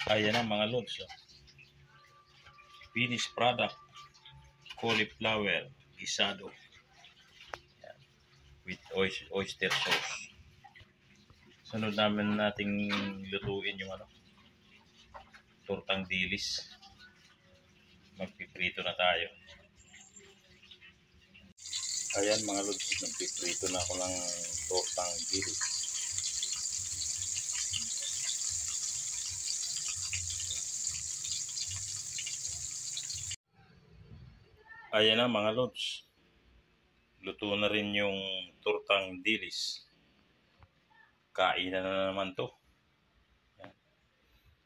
Ayan ang mga lods. Finished product, cauliflower, gisado. Ayan. With oyster sauce. Sunod nating lutuin yung tortang dilis. Magpiprito na tayo. Ayan mga lods, magpiprito na ako ng tortang dilis. Ayan na mga lods, luto na rin yung tortang dilis. Kainan na naman to. Ayan.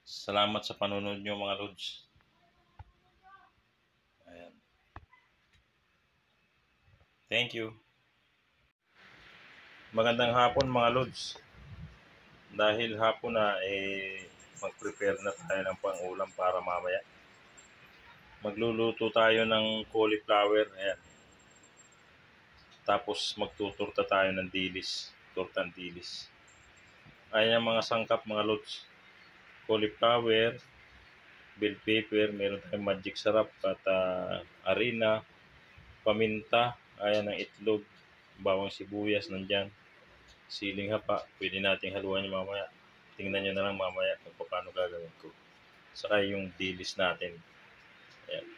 Salamat sa panonood nyo mga lods. Ayan. Thank you. Magandang hapon mga lods. Dahil hapon na mag-prepare na tayo ng pang-ulam para mamaya. Magluluto tayo ng cauliflower. Ayan. Tapos magtuturta tayo ng dilis, tortang dilis. Ayan ang mga sangkap mga lods. Cauliflower, bell pepper, meron tayong magic sarap at harina, paminta, ayan ang itlog, bawang sibuyas nandyan, siling hapa, pwede nating haluan yung mamaya. Tingnan nyo na lang mamaya kung paano gagawin ko. Saka yung dilis natin. Ayan.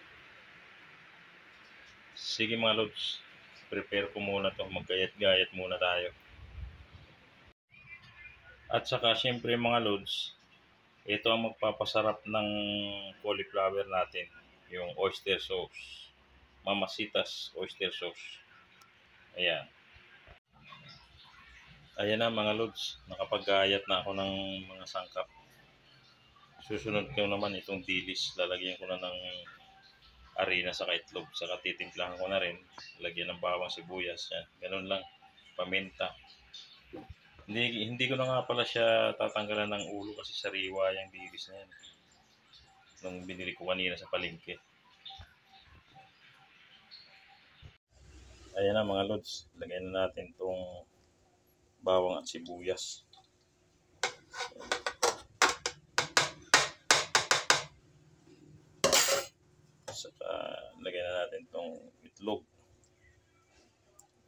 Sige mga lods, prepare ko muna to, maggayat-gayat muna tayo. At saka syempre mga lods, ito ang magpapasarap ng cauliflower natin, yung oyster sauce. Mamasitas oyster sauce. Ayan. Ayan na mga lods, nakapaggayat na ako ng mga sangkap. Susunod ko naman itong dilis, lalagyan ko na ng harina sa itlog, saka titimplahan ko na rin, lagyan ng bawang sibuyas, yan. Ganun lang, paminta. Hindi ko na nga pala siya tatanggalan ng ulo kasi sariwa yung dilis na yan. Nung binili ko kanina sa palengke. Ayan na mga lods, lagyan na natin itong bawang at sibuyas. Saka lagyan na natin itong itlog.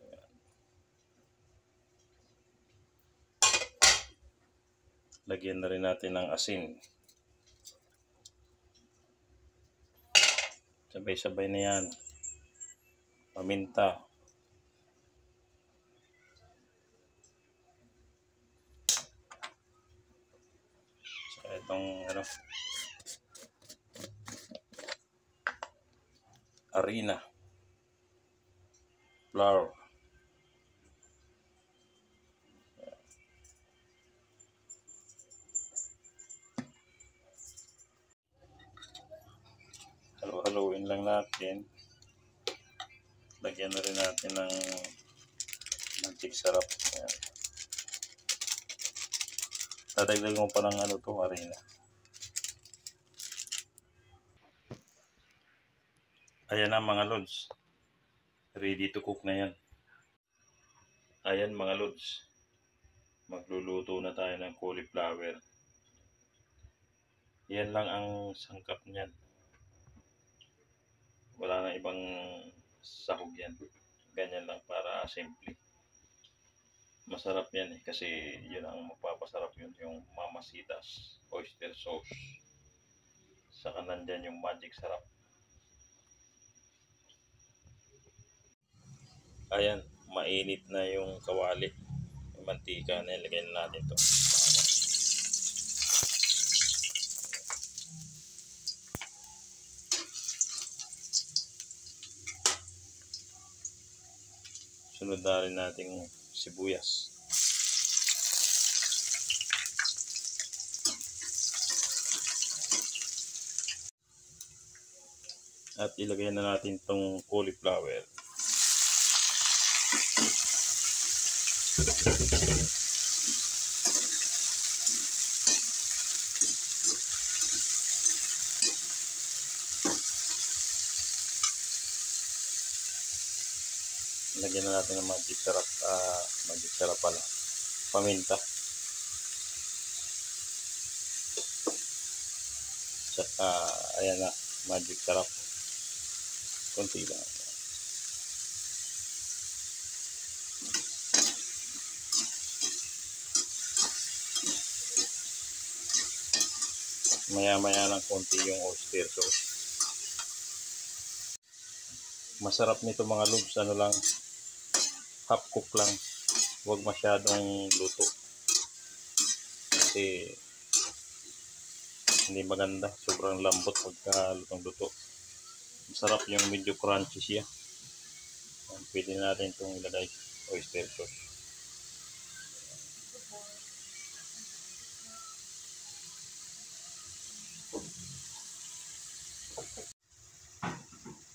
Ayan. Lagyan na rin natin ng asin. Sabay-sabay na yan. Paminta. Saka itong harina, flour. Haluin lang natin. Lagyan na rin natin ng magic sarap. Ayan. Dadagdag mo pa ng harina. Ayan na mga lods. Ready to cook na yan. Ayan mga lods. Magluluto na tayo ng cauliflower. Yan lang ang sangkap niyan. Wala na ibang sahog yan. Ganyan lang para simple. Masarap yan kasi yun ang magpapasarap yun, yung mamasitas oyster sauce. Saka nandyan yung magic sarap. Ayan, mainit na yung kawali. Yung mantika na ilagay na natin ito. Sunod na rin natin sibuyas. At ilagay na natin itong cauliflower. Lagyan na natin ng magic sarap pala, paminta. Tsaka, ayan na, magic sarap. Konti lang. Maya-maya ng konti yung oyster sauce. Masarap nito mga lods, ano lang, half cook lang. Huwag masyadong luto. Kasi hindi maganda, sobrang lambot pagka lutong luto. Masarap yung medyo crunchy siya. Pwede natin itong ilagay oyster sauce.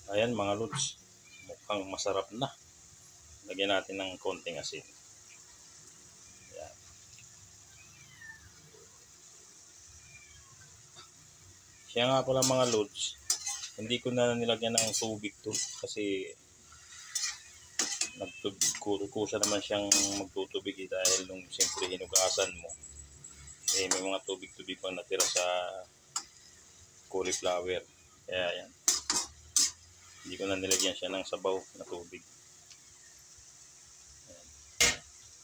Ayan mga lods, mukhang masarap na. Lagyan natin ng konting asin. Ayan. Siya nga pala mga lods, hindi ko na nilagyan ng tubig to kasi kusa naman siyang magtutubig dahil nung siyempre hinugasan mo may mga tubig-tubig pang natira sa cauliflower. Kaya yan, hindi ko na nilagyan siya ng sabaw na tubig.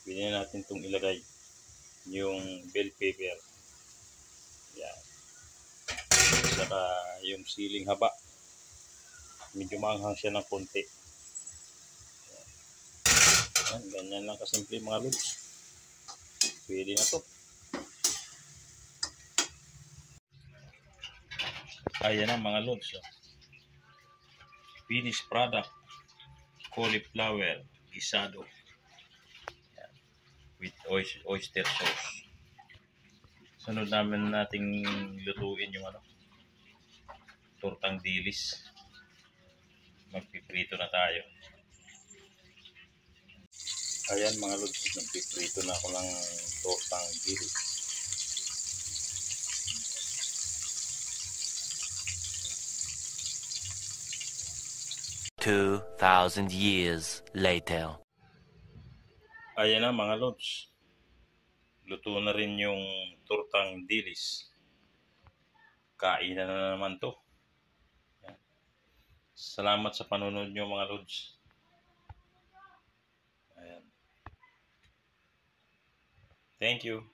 Pwede na natin itong ilagay yung bell pepper. Yan. Saka yung siling haba. Medyo maanghang siya ng konti. Yan, ganyan lang kasimple mga lods. Pwede na to. Ayan na mga lods. Finished product. Cauliflower gisado. Yan. With oyster sauce. Sunod nating lutuin yung tortang dilis. Magpiprito na tayo. Ayan mga lods, magpiprito na ako ng tortang dilis. $2,000 later. Ayan na mga lods. Luto na rin yung tortang dilis. Kainan na naman to. Salamat sa panonood nyo mga lods. Ayan. Thank you.